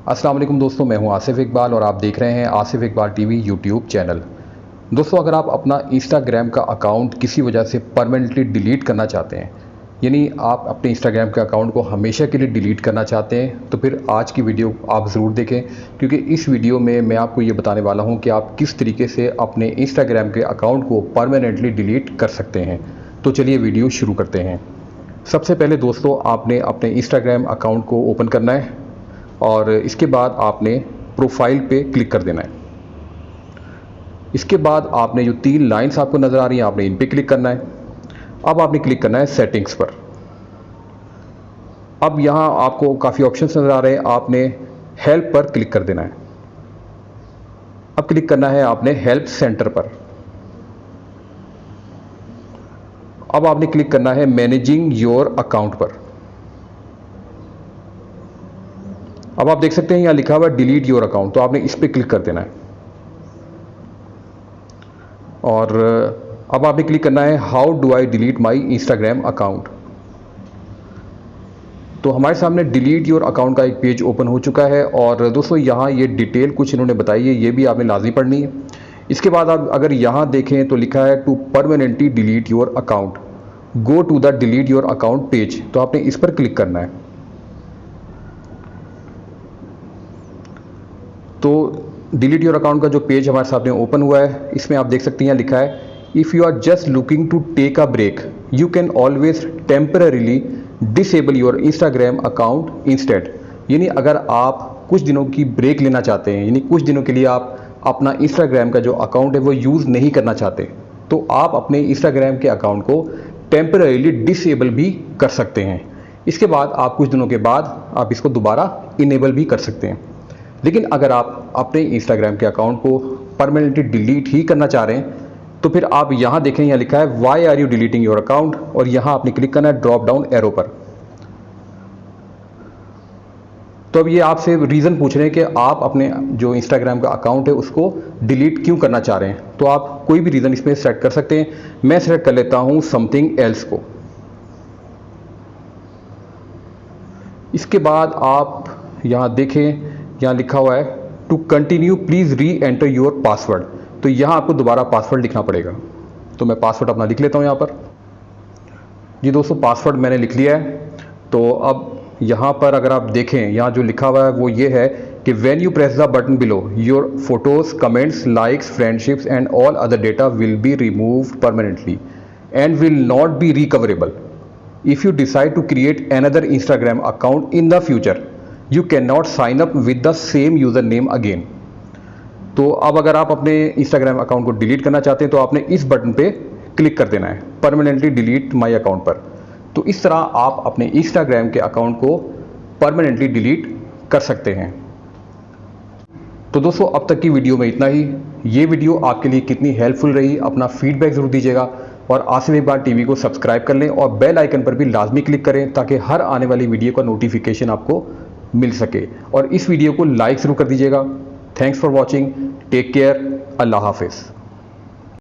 अस्सलाम वालेकुम दोस्तों, मैं हूं आसिफ इकबाल और आप देख रहे हैं Asif Iqbal TV YouTube channel. दोस्तों, अगर आप अपना इंस्टाग्राम का अकाउंट किसी वजह से परमानेंटली डिलीट करना चाहते हैं, यानी आप अपने इंस्टाग्राम के अकाउंट को हमेशा के लिए डिलीट करना चाहते हैं, तो फिर आज की वीडियो आप ज़रूर देखें, क्योंकि इस वीडियो में मैं आपको ये बताने वाला हूँ कि आप किस तरीके से अपने इंस्टाग्राम के अकाउंट को परमानेंटली डिलीट कर सकते हैं। तो चलिए वीडियो शुरू करते हैं। सबसे पहले दोस्तों, आपने अपने इंस्टाग्राम अकाउंट को ओपन करना है और इसके बाद आपने प्रोफाइल पे क्लिक कर देना है। इसके बाद आपने जो 3 लाइंस आपको नज़र आ रही हैं, आपने इन पे क्लिक करना है। अब आपने क्लिक करना है सेटिंग्स पर। अब यहाँ आपको काफ़ी ऑप्शंस नज़र आ रहे हैं, आपने हेल्प पर क्लिक कर देना है। अब क्लिक करना है आपने हेल्प सेंटर पर। अब आपने क्लिक करना है मैनेजिंग योर अकाउंट पर। अब आप देख सकते हैं यहाँ लिखा हुआ है डिलीट योर अकाउंट, तो आपने इस पर क्लिक कर देना है। और अब आपने क्लिक करना है how do I delete my Instagram account. तो हमारे सामने डिलीट योर अकाउंट का एक पेज ओपन हो चुका है और दोस्तों यहाँ ये डिटेल कुछ इन्होंने बताई है, ये भी आपने लाजमी पढ़नी है। इसके बाद आप अगर यहाँ देखें तो लिखा है to permanently delete your account, go to the delete your account page, तो आपने इस पर क्लिक करना है। तो डिलीट योर अकाउंट का जो पेज हमारे सामने ओपन हुआ है, इसमें आप देख सकते हैं लिखा है if you are just looking to take a break you can always temporarily disable your Instagram account instead. यानी अगर आप कुछ दिनों की ब्रेक लेना चाहते हैं, यानी कुछ दिनों के लिए आप अपना इंस्टाग्राम का जो अकाउंट है वो यूज़ नहीं करना चाहते, तो आप अपने इंस्टाग्राम के अकाउंट को टेम्पररीली डिसेबल भी कर सकते हैं। इसके बाद आप कुछ दिनों के बाद आप इसको दोबारा इनेबल भी कर सकते हैं। लेकिन अगर आप अपने इंस्टाग्राम के अकाउंट को परमानेंटली डिलीट ही करना चाह रहे हैं, तो फिर आप यहाँ देखें, यहाँ लिखा है why are you deleting your account, और यहाँ आपने क्लिक करना है ड्रॉप डाउन एरो पर। तो अब ये आपसे रीज़न पूछ रहे हैं कि आप अपने जो इंस्टाग्राम का अकाउंट है उसको डिलीट क्यों करना चाह रहे हैं। तो आप कोई भी रीज़न इसमें सेलेक्ट कर सकते हैं। मैं सेलेक्ट कर लेता हूँ समथिंग एल्स को। इसके बाद आप यहाँ देखें, यहाँ लिखा हुआ है to continue please reenter your password, तो यहाँ आपको दोबारा पासवर्ड लिखना पड़ेगा। तो मैं पासवर्ड अपना लिख लेता हूँ यहाँ पर। जी दोस्तों, पासवर्ड मैंने लिख लिया है। तो अब यहाँ पर अगर आप देखें, यहाँ जो लिखा हुआ है वो ये है कि when you press the button below your photos comments likes friendships and all other data will be removed permanently and will not be recoverable. If you decide to create another Instagram account in the future you can not sign up with the same user name again. तो अब अगर आप अपने Instagram account को delete करना चाहते हैं तो आपने इस बटन पे क्लिक कर देना है, परमानेंटली डिलीट माय अकाउंट पर। तो इस तरह आप अपने इंस्टाग्राम के अकाउंट को परमानेंटली डिलीट कर सकते हैं। तो दोस्तों, अब तक की वीडियो में इतना ही। ये वीडियो आपके लिए कितनी हेल्पफुल रही, अपना फीडबैक ज़रूर दीजिएगा और आसिफ इकबाल टीवी को सब्सक्राइब कर लें और बेल आइकन पर भी लाजमी क्लिक करें ताकि हर आने वाली वीडियो का नोटिफिकेशन आपको मिल सके। और इस वीडियो को लाइक ज़रूर कर दीजिएगा। Thanks for watching, take care, अल्लाह हाफिज़।